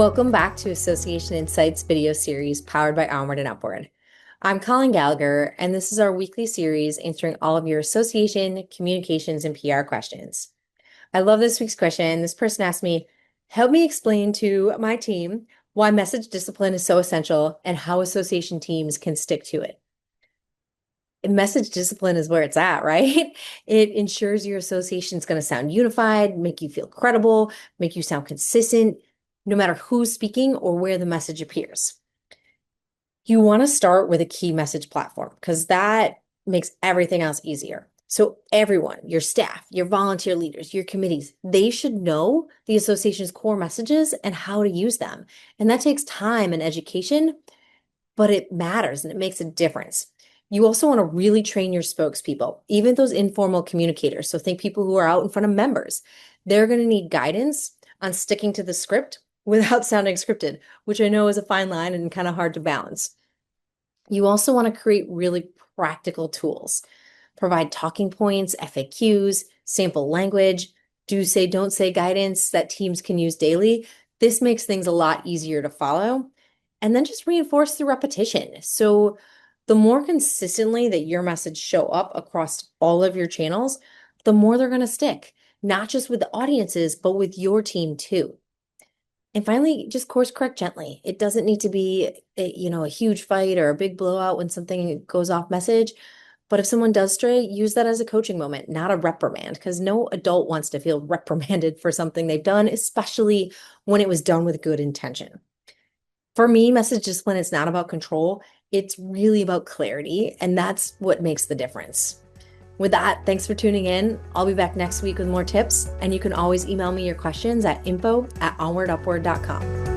Welcome back to Association Insights video series powered by Onward and Upward. I'm Colin Gallagher, and this is our weekly series answering all of your association, communications, and PR questions. I love this week's question. This person asked me, help me explain to my team why message discipline is so essential and how association teams can stick to it. Message discipline is where it's at, right? It ensures your association is going to sound unified, make you feel credible, make you sound consistent, no matter who's speaking or where the message appears. You want to start with a key message platform because that makes everything else easier. So everyone, your staff, your volunteer leaders, your committees, they should know the association's core messages and how to use them. And that takes time and education, but it matters and it makes a difference. You also want to really train your spokespeople, even those informal communicators. So think people who are out in front of members. They're going to need guidance on sticking to the script without sounding scripted, which I know is a fine line and kind of hard to balance. You also want to create really practical tools. Provide talking points, FAQs, sample language, do say, don't say guidance that teams can use daily. This makes things a lot easier to follow. And then just reinforce the repetition. So the more consistently that your message show up across all of your channels, the more they're going to stick, not just with the audiences, but with your team too. And finally, just course correct gently. It doesn't need to be a huge fight or a big blowout when something goes off message. But if someone does stray, use that as a coaching moment, not a reprimand, because no adult wants to feel reprimanded for something they've done, especially when it was done with good intention. For me, message discipline is not about control. It's really about clarity, and that's what makes the difference. With that, thanks for tuning in. I'll be back next week with more tips, and you can always email me your questions at info@onwardupward.com.